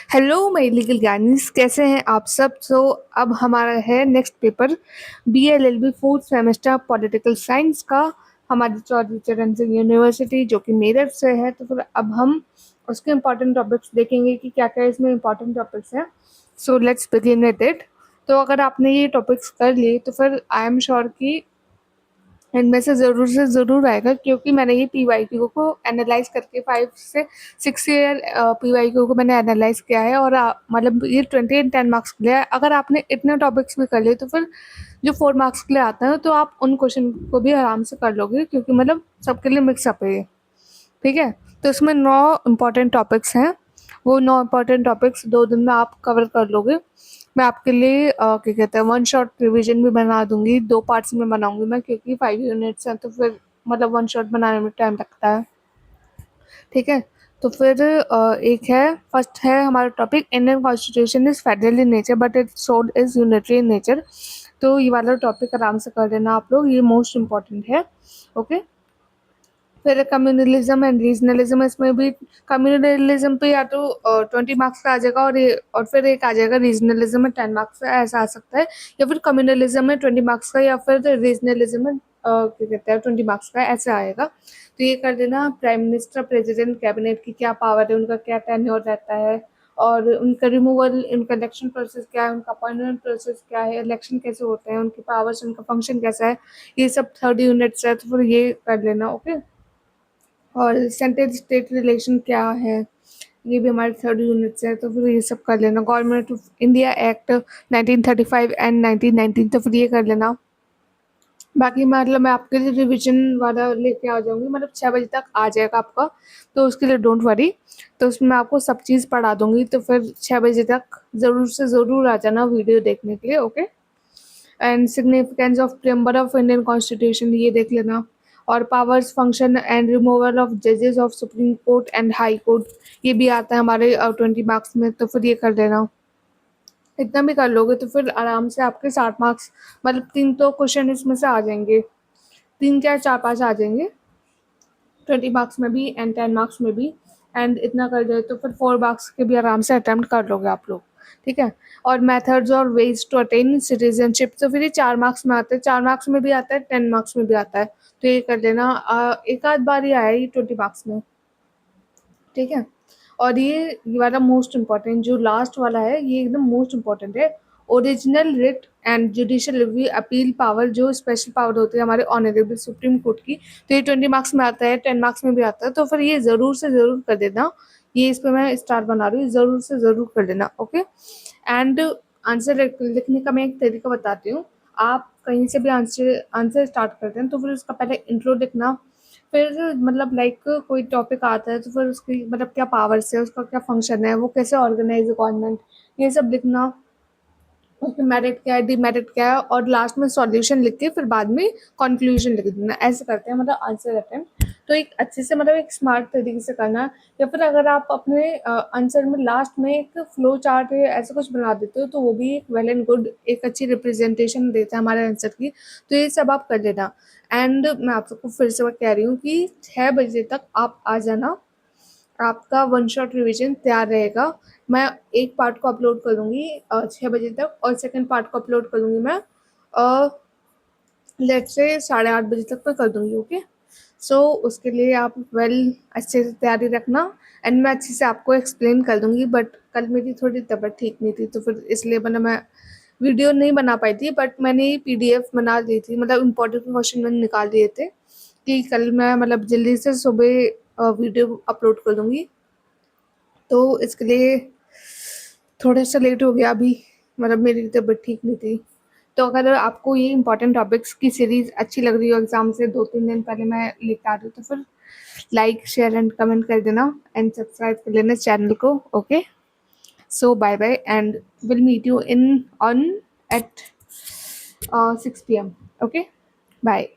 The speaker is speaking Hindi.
हेलो माय लीगल ज्ञानीज, कैसे हैं आप सब। अब हमारा है next paper BLLB fourth semester political science का, हमारी चौधरी चरण सिंह यूनिवर्सिटी जो कि मेरठ से है। तो फिर अब हम उसके इम्पोर्टेंट टॉपिक्स देखेंगे कि क्या क्या इसमें इम्पोर्टेंट टॉपिक्स हैं। So let's begin with it. तो अगर आपने ये टॉपिक्स कर लिए तो फिर आई एम श्योर कि इनमें से ज़रूर आएगा, क्योंकि मैंने ये PYQ को एनालाइज करके 5 से 6 ईयर PYQ को मैंने एनालाइज किया है। और मतलब ये 20 एंड 10 मार्क्स के लिए है। अगर आपने इतने टॉपिक्स भी कर लिए तो फिर जो 4 मार्क्स के लिए आते हैं तो आप उन क्वेश्चन को भी आराम से कर लोगे, क्योंकि मतलब सबके लिए मिक्सअप है ये। ठीक है, तो इसमें 9 इम्पॉर्टेंट टॉपिक्स हैं। वो 9 इम्पॉर्टेंट टॉपिक्स 2 दिन में आप कवर कर लोगे। मैं आपके लिए क्या कहते हैं, वन शॉट रिवीजन भी बना दूंगी, 2 पार्ट्स में बनाऊंगी मैं, क्योंकि 5 यूनिट्स हैं तो फिर मतलब वन शॉट बनाने में टाइम लगता है। ठीक है, तो फिर एक है, फर्स्ट है हमारा topic, Indian constitution is federal in nature but its soul is unitary in nature. तो ये वाला टॉपिक आराम से कर लेना आप लोग, ये मोस्ट इम्पॉर्टेंट है। ओके, फिर कम्युनलिज्म एंड रीजनलिज्म, इसमें भी कम्युनलिज्म पे या तो 20 मार्क्स का आ जाएगा, और फिर एक आ जाएगा रीजनलिज्म में 10 मार्क्स का, ऐसा आ सकता है। या फिर कम्युनलिज्म में 20 मार्क्स का, या फिर रीजनलिज्म में क्या कहते हैं 20 मार्क्स का, ऐसे आएगा। तो ये कर देना। प्राइम मिनिस्टर, प्रेसिडेंट, कैबिनेट की क्या पावर है, उनका क्या टेन्योर रहता है, और उनका रिमूवल, उनका इलेक्शन प्रोसेस क्या है, उनका अपॉइंटमेंट प्रोसेस क्या है, इलेक्शन कैसे होते हैं, उनकी पावर्स, उनका फंक्शन कैसा है, ये सब 30 यूनिट्स है। तो फिर ये कर लेना। ओके, और सेंट्रल स्टेट रिलेशन क्या है, ये भी हमारे 30 यूनिट्स है। तो फिर ये सब कर लेना। Government of India act 1935 and 1919, तो फिर ये कर लेना। बाकी मतलब मैं आपके लिए रिवीजन वाला लेके आ जाऊंगी, मतलब 6 बजे तक आ जाएगा आपका, तो उसके लिए डोंट वरी। तो उसमें मैं आपको सब चीज़ पढ़ा दूंगी, तो फिर 6 बजे तक ज़रूर से ज़रूर आ जाना वीडियो देखने के लिए। Okay, and significance of preamble of Indian constitution, ये देख लेना। और powers, function and removal of जजेस of supreme court and high court, ये भी आता है हमारे 20 मार्क्स में, तो फिर ये कर लेना। इतना भी कर लोगे तो फिर आराम से आपके 60 मार्क्स, मतलब 3 तो क्वेश्चन इसमें से आ जाएंगे, 3 क्या 4-5 आ जाएंगे 20 मार्क्स में भी एंड 10 मार्क्स में भी। एंड इतना कर दे तो फिर 4 मार्क्स के भी आराम से अटेम्प्ट कर लोगे आप लोग। ठीक है, और मेथड्स और वेज टू अटेन सिटीजनशिप, तो फिर ये 4 मार्क्स में आता है, 4 मार्क्स में भी आता है, 10 मार्क्स में भी आता है। तो ये कर लेना। एक आध बार ही आया ये 20 मार्क्स में। ठीक है, और ये वाला मोस्ट इम्पॉर्टेंट, जो लास्ट वाला है ये एकदम मोस्ट इम्पॉर्टेंट है। Original writ and judicial review appeal power, जो स्पेशल पावर होती है हमारे ऑनरेबल सुप्रीम कोर्ट की, तो ये 20 मार्क्स में आता है, 10 मार्क्स में भी आता है। तो फिर ये ज़रूर से ज़रूर कर देना। ये इस पर मैं स्टार बना रही हूँ, ज़रूर से ज़रूर कर देना। ओके, एंड आंसर लिखने का मैं एक तरीका बताती हूँ। आप कहीं से भी आंसर आंसर स्टार्ट करते हैं तो फिर उसका पहले इंट्रो लिखना। फिर मतलब लाइक कोई टॉपिक आता है तो फिर उसकी मतलब क्या पावर्स है, उसका क्या फंक्शन है, वो कैसे ऑर्गेनाइज है गवर्नमेंट, ये सब लिखना। उसमें मेरिट क्या है, डिमेरिट क्या है, और लास्ट में सॉल्यूशन लिख के फिर बाद में कंक्लूजन लिख देना। ऐसे करते हैं मतलब आंसर अटेम्प्ट। तो एक अच्छे से मतलब एक स्मार्ट तरीके से करना है। या फिर अगर आप अपने आंसर में लास्ट में एक फ्लो चार्ट है ऐसा कुछ बना देते हो तो वो भी एक वेल एंड गुड, एक अच्छी रिप्रेजेंटेशन देता है हमारे आंसर की। तो ये सब आप कर लेना। एंड मैं आप सबको फिर से कह रही हूँ कि 6 बजे तक आप आ जाना, आपका वन शॉट रिवीजन तैयार रहेगा। मैं एक पार्ट को अपलोड कर दूँगी 6 बजे तक, और सेकंड पार्ट को अपलोड कर दूँगी मैं लेट्स से 8:30 बजे तक मैं कर दूँगी। ओके, सो उसके लिए आप अच्छे से तैयारी रखना। एंड मैं अच्छे से आपको एक्सप्लेन कर दूँगी, बट कल मेरी थोड़ी तबीयत ठीक नहीं थी तो फिर इसलिए मैं वीडियो नहीं बना पाई थी, बट मैंने PDF बना ली थी, मतलब इम्पोर्टेंट क्वेश्चन मैंने निकाल लिए थे कि कल मैं मतलब जल्दी से सुबह वीडियो अपलोड कर दूँगी। तो इसके लिए थोड़ा-सा लेट हो गया अभी, मतलब मेरी तबीयत ठीक नहीं थी। तो अगर आपको ये इम्पोर्टेंट टॉपिक्स की सीरीज़ अच्छी लग रही हो, एग्ज़ाम से 2-3 दिन पहले मैं लेके आ रही हूँ, तो फिर लाइक, शेयर एंड कमेंट कर देना एंड सब्सक्राइब कर लेना चैनल को। Okay, so bye bye and will meet you in on at 6 PM. Okay, bye.